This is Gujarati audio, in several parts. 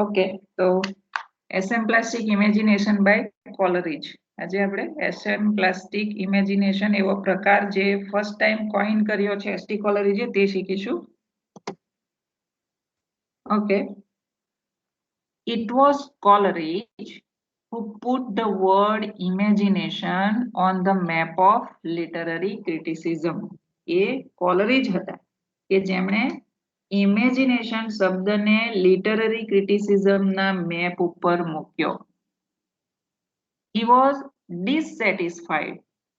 ઓકે, તો એસએમ પ્લાસ્ટિક ઇમેજિનેશન બાય કોલરીજ. આજે આપણે એસએમ પ્લાસ્ટિક ઇમેજિનેશન એવો પ્રકાર જે ફર્સ્ટ ટાઈમ કોઈન કર્યો છે એસટી કોલરીજે તે શીખીશું. Okay, it was Coleridge who put the word imagination on the map of literary criticism. એ કોલરીજ હતા કે જેમણે ઇમેજિનેશન શબ્દને લિટરરી ક્રિટિસિઝમના મેપ ઉપર મૂક્યો. He was dissatisfied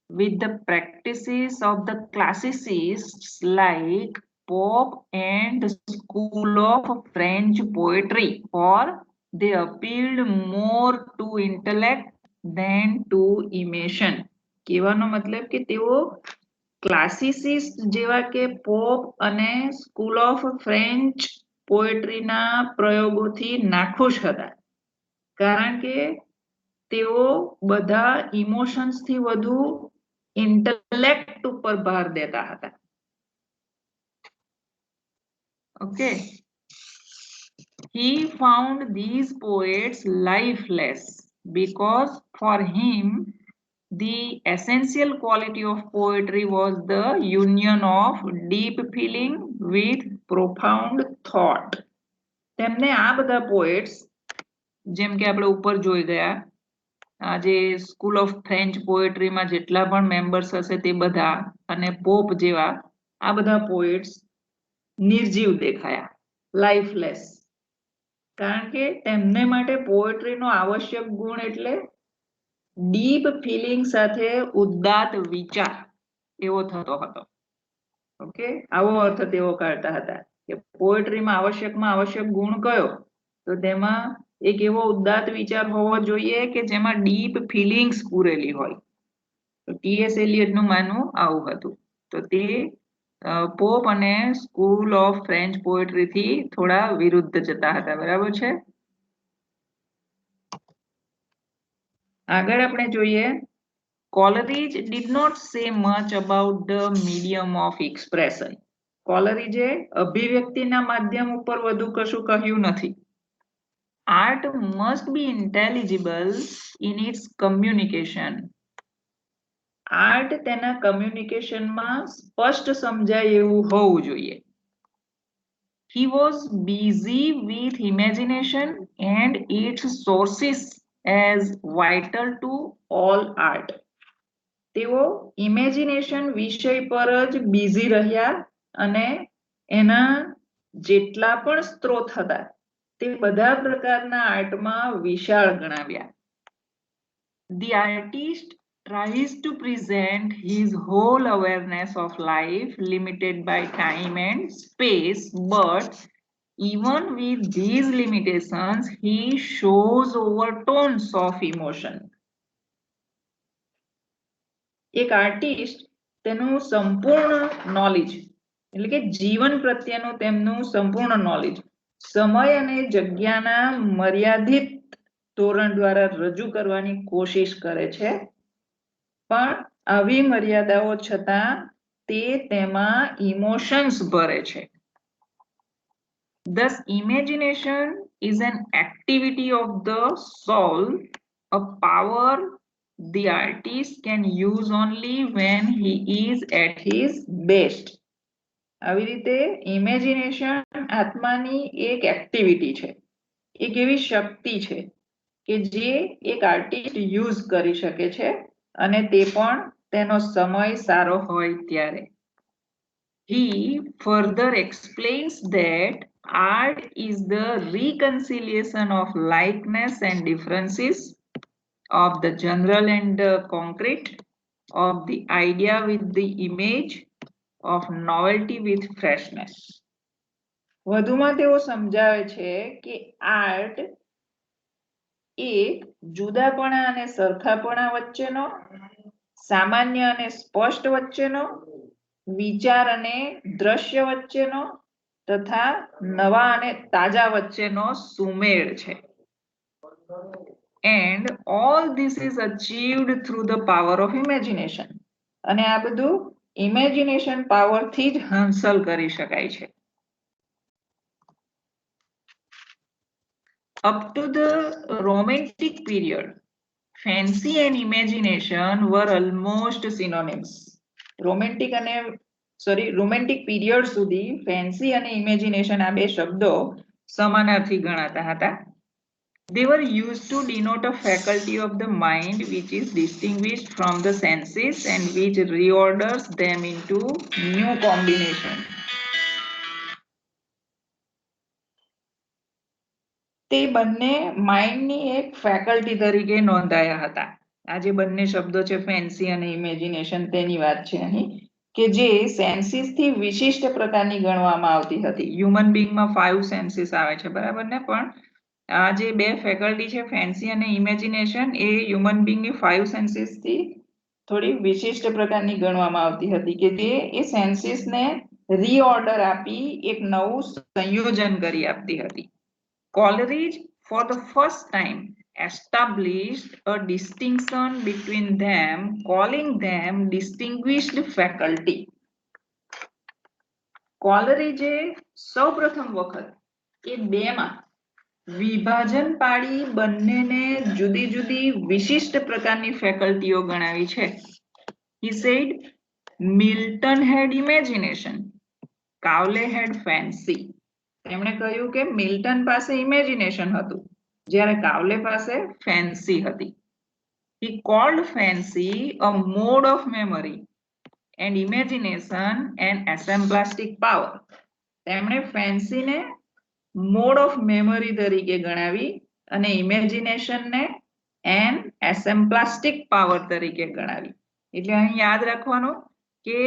with the practices of the classicists like Pope and the school of French poetry, for they appealed more to intellect than to emotion. કહેવાનો મતલબ કે તેઓ ક્લાસિસિસ્ટ જેવા કે પોપ અને સ્કૂલ ઓફ ફ્રેન્ચ પોએટ્રીના પ્રયોગોથી નાખુશ હતા, કારણ કે તેઓ બધા ઇમોશન્સથી વધુ ઇન્ટેલેક્ટ ઉપર ભાર દેતા હતા. Okay, he found these poets lifeless because for him the essential quality of poetry was the union of deep feeling with profound thought. તેમને આ બધા પોએટ્સ, જેમ કે આપણે ઉપર જોઈ ગયા, આજે સ્કૂલ ઓફ ફ્રેન્ચ પોએટ્રીમાં જેટલા પણ મેમ્બર્સ હશે તે બધા અને પોપ જેવા આ બધા પોએટ્સ નિર્જીવ દેખાયા, લાઈફલેસ, કારણ કે તેમને માટે પોએટ્રીનો આવશ્યક ગુણ એટલે ડીપ ફિલિંગ સાથે ઉદાત્ત વિચાર એવો થતો હતો. ઓકે, આવો અર્થ તેઓ કાઢતા હતા કે પોએટ્રીમાં આવશ્યક ગુણ કયો, તો તેમાં એક એવો ઉદાત્ત વિચાર હોવો જોઈએ કે જેમાં ડીપ ફિલિંગ્સ પૂરેલી હોય. તો ટીએસ એલિયટનું માનવું આવું હતું. તો તે પોપ અને સ્કૂલ ઓફ ફ્રેન્ચ પોએટ્રીથી થોડા વિરુદ્ધ જતા હતા. બરાબર છે. આગળ આપણે જોઈએ, Coleridge did not say much about the medium of expression. કોલરીજે અભિવ્યક્તિના માધ્યમ ઉપર વધુ કશું કહ્યું નથી. Art must be intelligible in its communication. Art તેના કમ્યુનિકેશનમાં સ્પષ્ટ સમજાય એવું હોવું જોઈએ. He was busy with imagination and its sources as vital to all art. તેઓ ઇમેજિનેશન વિષય પર જ બિઝી રહ્યા અને એના જેટલા પણ સ્ત્રોત હતા તે બધા પ્રકારના આર્ટમાં વિશાળ ગણાવ્યા. The artist tries to present his whole awareness of life limited by time and space, but even with these limitations he shows overtones of emotion. એક આર્ટિસ્ટ તેનું સંપૂર્ણ નોલેજ એટલે કે જીવન પ્રત્યેનું તેમનું સંપૂર્ણ નોલેજ સમય અને જગ્યાના મર્યાદિત ધોરણ દ્વારા રજૂ કરવાની કોશિશ કરે છે, પણ આવી મર્યાદાઓ છતાં તે તેમાં ઇમોશન્સ ભરે છે. Thus imagination is an activity of the soul, a power the artist can use only when he is at his best. આવી રીતે ઇમેજિનેશન આત્માની એક એક્ટિવિટી છે, એક એવી શક્તિ છે કે જે એક આર્ટિસ્ટ યુઝ કરી શકે છે અને તે પણ તેનો સમય સારો હોય ત્યારે. He further explains that art is the reconciliation of likeness and differences, of the general and the concrete, of the idea with the image, of novelty with freshness. વધુમાં તેઓ સમજાવે છે કે આર્ટ એક જુદાપણા અને સરખાપણા વચ્ચેનો, સામાન્ય અને સ્પષ્ટ વચ્ચેનો, વિચાર અને દ્રશ્ય વચ્ચેનો તથા નવા અને તાજા વચ્ચેનો સુમેળ છે. And all this is achieved through the power of imagination. અને આ બધું ઇમેજિનેશન પાવરથી જ હાંસલ કરી શકાય છે. Up to the Romantic period, fancy and imagination were almost synonyms. Romantic period સુધી ફેન્સી અને ઇમેજિનેશન આ બે શબ્દો સમાનાર્થી ગણાતા હતા. They were used to denote a faculty of the mind which is distinguished from the senses and which reorders them into new combinations. તે બંને માઇન્ડની એક ફેકલ્ટી તરીકે નોંધાયા હતા. આ જે બંને શબ્દો છે ફેન્સી અને ઇમેજિનેશન તેની વાત છે અહીં કે જે સેન્સીસ થી વિશિષ્ટ પ્રકારની ગણવામાં આવતી હતી. હ્યુમન બીંગમાં 5 સેન્સીસ આવે છે બરાબર ને, પણ આ જે બે ફેકલ્ટી છે ફેન્સી અને ઇમેજિનેશન એ હ્યુમન બીંગની 5 સેન્સીસ થી થોડી વિશિષ્ટ પ્રકારની ગણવામાં આવતી હતી કે જે એ સેન્સીસને રીઓર્ડર આપી એક નવું સંયોજન કરી આપતી હતી. Coleridge for the first time established a distinction between them, calling them distinguished faculty. Coleridge સૌપ્રથમ વખત એ બેમાં વિભાજન પાડી બંનેને જુદી જુદી વિશિષ્ટ પ્રકારની ફેકલ્ટીઓ ગણાવી છે. He said Milton had imagination, Cowley had fancy. તેમણે કહ્યું કે મિલ્ટન પાસે ઇમેજિનેશન હતું જ્યારે કાવલે પાસે ફેન્સી હતી. He called fancy a mode of memory and imagination an assemblastic power. તેમણે ફેન્સીને મોડ ઓફ મેમરી તરીકે ગણાવી અને ઇમેજિનેશનને એન એસેમ્પ્લાસ્ટિક પાવર તરીકે ગણાવી. એટલે અહીં યાદ રાખવાનું કે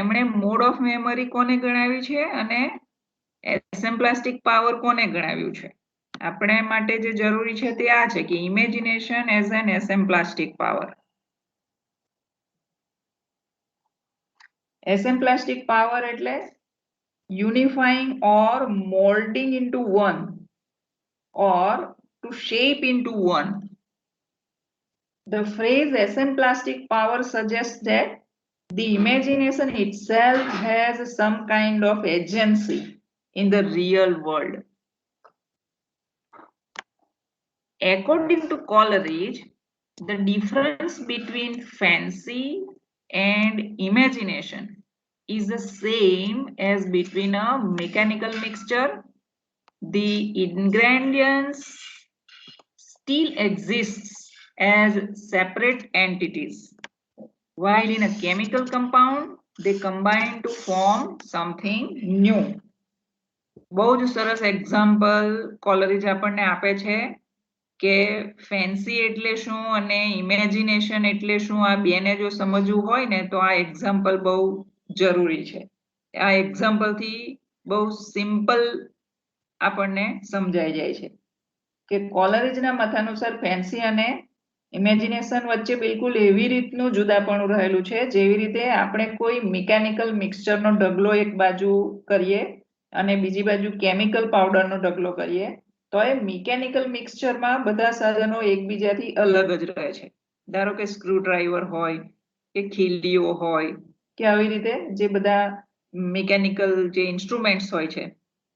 એમણે મોડ ઓફ મેમરી કોને ગણાવી છે અને એસેમ્પ્લાસ્ટિક પાવર કોને ગણાવ્યું છે. આપણે માટે જે જરૂરી છે તે આ છે કે imagination as an esemplastic power. Esemplastic power એટલે unifying or molding into one or to shape into one. The phrase asemplastic power suggests that the imagination itself has some kind of agency in the real world. According to Coleridge, the difference between fancy and imagination is the same as between a mechanical mixture. The ingredients still exists as separate entities, while in a chemical compound they combine to form something new. બહુ જ સરસ એક્ઝામ્પલ કોલરીજ આપણને આપે છે કે ફેન્સી એટલે શું અને ઇમેજિનેશન એટલે શું આ બેને જો સમજવું હોય ને તો આ એક્ઝામ્પલ બહુ જરૂરી છે. આ એક્ઝામ્પલથી બહુ સિમ્પલ આપણને સમજાઈ જાય છે કે કોલરીજના મતાનુસાર ફેન્સી અને ઇમેજિનેશન વચ્ચે બિલકુલ એવી રીતનું જુદાપણું રહેલું છે જેવી રીતે આપણે કોઈ મિકેનિકલ મિક્સચરનો ઢગલો એક બાજુ કરીએ અને બીજી બાજુ કેમિકલ પાવડરનો ઢગલો કરીએ તો એ મિકેનિકલ મિક્સચરમાં બધા સાધનો એકબીજાથી અલગ જ રહે છે. ધારો કે સ્ક્રૂ ડ્રાઈવર હોય કે ખીલીઓ હોય કે આવી રીતે જે બધા મિકેનિકલ જે ઇન્સ્ટ્રુમેન્ટ્સ હોય છે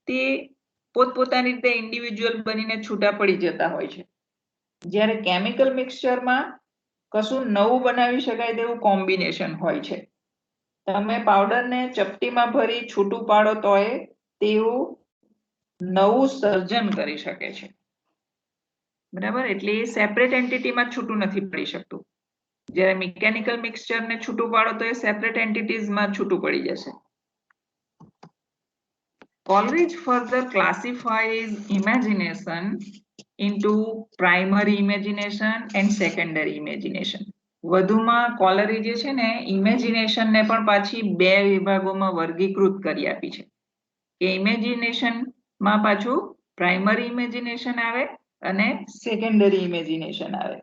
તે પોતપોતાની રીતે ઇન્ડિવિડ્યુઅલ બનીને છૂટા પડી જતા હોય છે. જ્યારે કેમિકલ મિક્સચરમાં કશું નવું બનાવી શકાય તેવું કોમ્બિનેશન હોય છે. તમે પાવડરને ચપટીમાં ભરી છૂટું પાડો તોય તેવું નવું સર્જન કરી શકે છે. બરાબર, એટલે એ સેપરેટ એન્ટિટીમાં છૂટું નથી પડી શકતું. જ્યારે મિકેનિકલ મિક્સચરને છૂટું પાડો તો એ સેપરેટ એન્ટિટીઝમાં છૂટું પડી જશે. Coleridge further classifies imagination into primary imagination and secondary imagination. વધુમાં કોલરીજે છે ને ઇમેજિનેશનને પણ પાછી બે વિભાગોમાં વર્ગીકૃત કરી આપી છે કે ઇમેજિનેશનમાં પાછું પ્રાઇમરી ઇમેજિનેશન આવે અને સેકન્ડરી ઇમેજિનેશન આવે.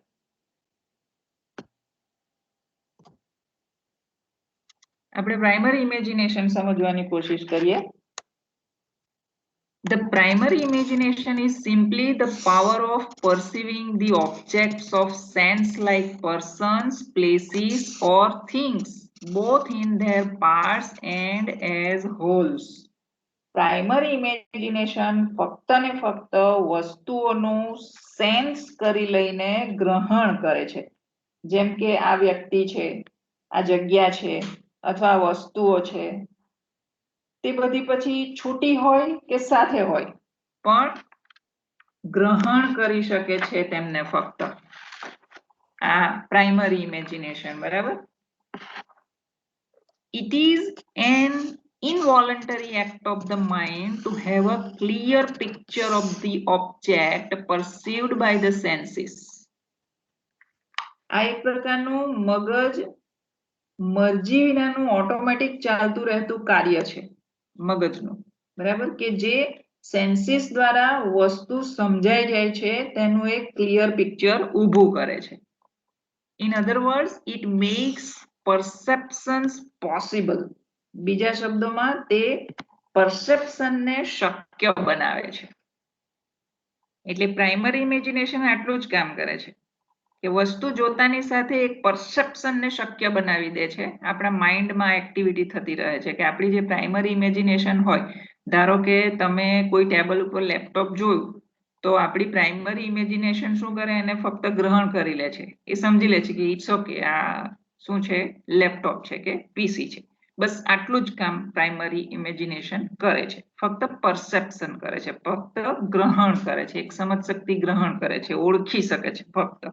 આપણે પ્રાઇમરી ઇમેજિનેશન સમજવાની કોશિશ કરીએ. The primary imagination is simply the power of perceiving the objects of sense like persons, places or things, both in their parts and as wholes. Primary imagination ફક્ત ને ફક્ત વસ્તુઓનું સેન્સ કરી લઈને ગ્રહણ કરે છે, જેમ કે આ વ્યક્તિ છે, આ જગ્યા છે અથવા વસ્તુઓ છે, તે બધી પછી છૂટી હોય કે સાથે હોય પણ ગ્રહણ કરી શકે છે તેમને ફક્ત આ પ્રાઇમરી ઇમેજિનેશન. બરાબર. It is an involuntary act of the mind to have a clear picture of the object perceived by the senses. આ એક પ્રકારનું મગજ મરજી વિનાનું ઓટોમેટિક ચાલતું રહેતું કાર્ય છે મગજનું. બરાબર, કે જે સેન્સીસ દ્વારા વસ્તુ સમજાઈ જાય છે તેનું એક ક્લિયર પિક્ચર ઊભું કરે છે. In other words, it makes perceptions possible. બીજા શબ્દોમાં તે પરસેપ્શનને શક્ય બનાવે છે. એટલે પ્રાઇમરી ઇમેજિનેશન આટલું જ કામ કરે છે કે વસ્તુ જોતાની સાથે એક પરસેપ્શનને શક્ય બનાવી દે છે. આપણા માઇન્ડમાં એક્ટિવિટી થતી રહે છે કે આપણી જે પ્રાઇમરી ઇમેજિનેશન હોય, ધારો કે તમે કોઈ ટેબલ ઉપર લેપટોપ જોયું તો આપણી પ્રાઇમરી ઇમેજિનેશન શું કરે, એને ફક્ત ગ્રહણ કરી લે છે. એ સમજી લે છે કે ઇટ્સ ઓકે, આ શું છે, લેપટોપ છે કે પીસી છે. બસ આટલું જ કામ પ્રાઇમરી ઇમેજિનેશન કરે છે. ફક્ત પરસેપ્શન કરે છે, ફક્ત ગ્રહણ કરે છે, એક સમજ શક્તિ ગ્રહણ કરે છે, ઓળખી શકે છે ફક્ત.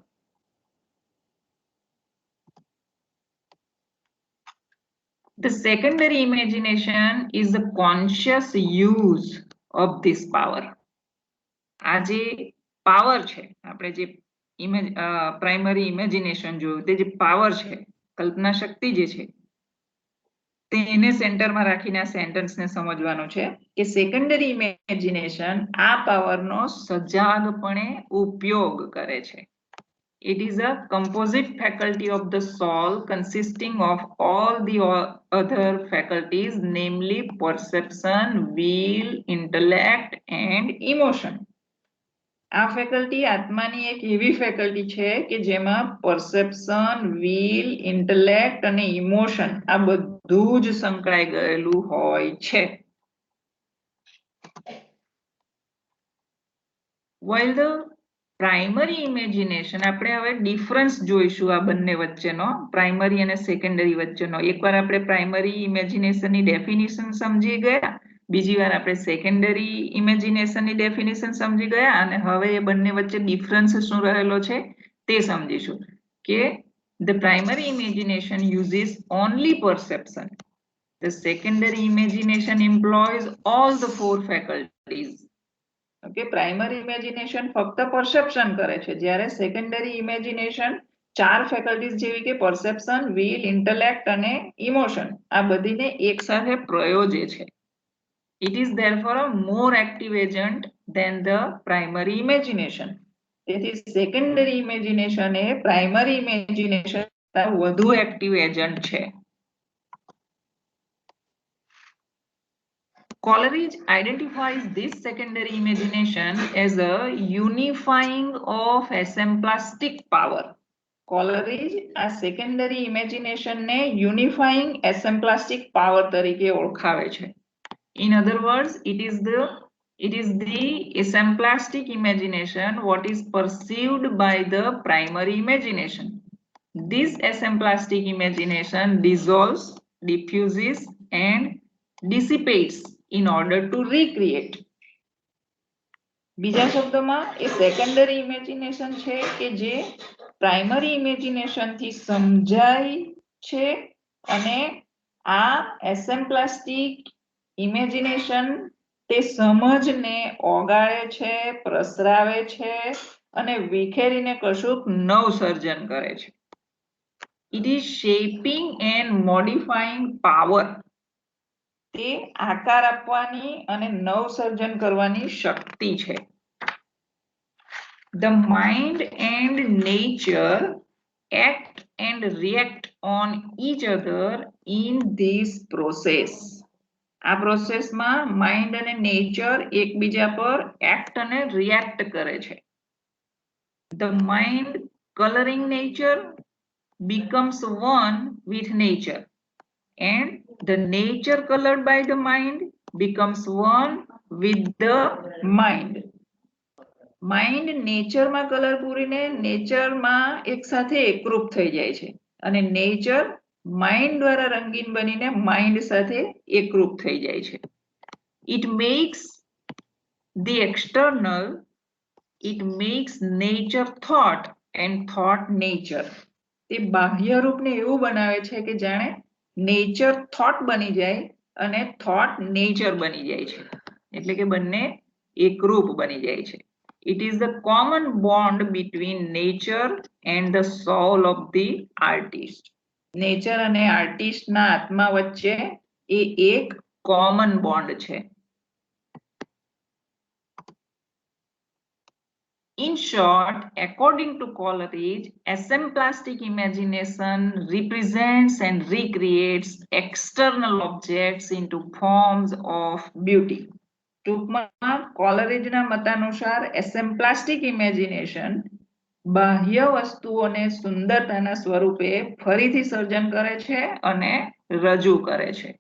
The secondary imagination is the conscious use of this power. આ જે પાવર છે, આપણે જે પ્રાઇમરી ઇમેજિનેશન જોયું, તે જે પાવર છે, કલ્પના શક્તિ જે છે, તેને સેન્ટરમાં રાખીને આ સેન્ટેન્સને સમજવાનું છે કે સેકન્ડરી ઇમેજિનેશન આ પાવરનો સજાગપણે ઉપયોગ કરે છે. It is a composite faculty of the soul consisting of all the other faculties, namely perception, will, intellect and emotion. આ ફેકલ્ટી આત્માની એક એવી ફેકલ્ટી છે કે જેમાં પરસેપ્શન, વિલ, ઇન્ટેલેક્ટ અને ઇમોશન આ બધું જ સંકળાઈ ગયેલું હોય છે. While the પ્રાઇમરી ઇમેજિનેશન, આપણે હવે ડિફરન્સ જોઈશું આ બંને વચ્ચેનો, પ્રાઇમરી અને સેકન્ડરી વચ્ચેનો. એકવાર આપણે પ્રાઇમરી ઇમેજિનેશનની ડેફિનેશન સમજી ગયા, બીજી વાર આપણે સેકન્ડરી ઇમેજિનેશનની ડેફિનેશન સમજી ગયા, અને હવે એ બંને વચ્ચે ડિફરન્સ શું રહેલો છે તે સમજીશું. કે the primary imagination uses only perception. The secondary imagination employs all the four faculties. Okay, primary imagination ફક્ત પરસેપ્શન કરે છે, જ્યારે સેકન્ડરી ઇમેજિનેશન ચાર ફેકલ્ટીઝ જેવી કે પરસેપ્શન, વિલ, ઇન્ટેલેક્ટ અને ઇમોશન આ બધીને એકસાથે પ્રયોજે છે. It is therefore a more active agent than the primary imagination. તેથી સેકન્ડરી ઇમેજિનેશન એ પ્રાઇમરી ઇમેજિનેશન વધુ એક્ટિવ એજન્ટ છે. Coleridge identifies this secondary imagination as a unifying of asemplastic power. Coleridge આ secondary imagination ને unifying asemplastic power તરીકે ઓળખાવે છે. In other words, it is the asemplastic imagination what is perceived by the primary imagination. This asemplastic imagination dissolves, diffuses and dissipates in order to recreate. બીજા શબ્દોમાં એ સેકન્ડરી ઇમેજિનેશન છે કે જે પ્રાઇમરી ઇમેજિનેશન થી સમજાય છે, અને આ એસેમ્પ્લાસ્ટિક ઇમેજિનેશન તે સમજને ઓગાળે છે, પ્રસરાવે છે અને વિખેરીને કશુંક નવ સર્જન કરે છે. It is shaping and modifying power. તે આકાર આપવાની અને નવ સર્જન કરવાની શક્તિ છે. The mind and nature act and react on each other in this process. આ પ્રોસેસમાં માઇન્ડ અને નેચર એકબીજા પર એક્ટ અને રિએક્ટ કરે છે. The mind coloring nature becomes one with nature, and the nature colored by the mind becomes one with the mind. Mind નેચરમાં કલર પૂરીને નેચરમાં એક સાથે એકરૂપ થઈ જાય છે અને નેચર માઇન્ડ દ્વારા રંગીન બનીને માઇન્ડ સાથે એકરૂપ થઈ જાય છે. It makes the external, it makes nature thought and thought nature. તે બાહ્ય રૂપને એવું બનાવે છે કે જાણે નેચર થોટ બની જાય અને થોટ નેચર બની જાય છે, એટલે કે બંને એકરૂપ બની જાય છે. It is the common bond between nature and the soul of the artist. Nature અને આર્ટિસ્ટના આત્મા વચ્ચે એ એક કોમન બોન્ડ છે. In short, according to Coleridge, asemplastic imagination represents and recreates external objects into forms of beauty. ટૂંકમાં કોલરિજના મતાનુસાર એસેમ્પ્લાસ્ટિક ઇમેજિનેશન બાહ્ય વસ્તુઓને સુંદરતાના સ્વરૂપે ફરીથી સર્જન કરે છે અને રજૂ કરે છે.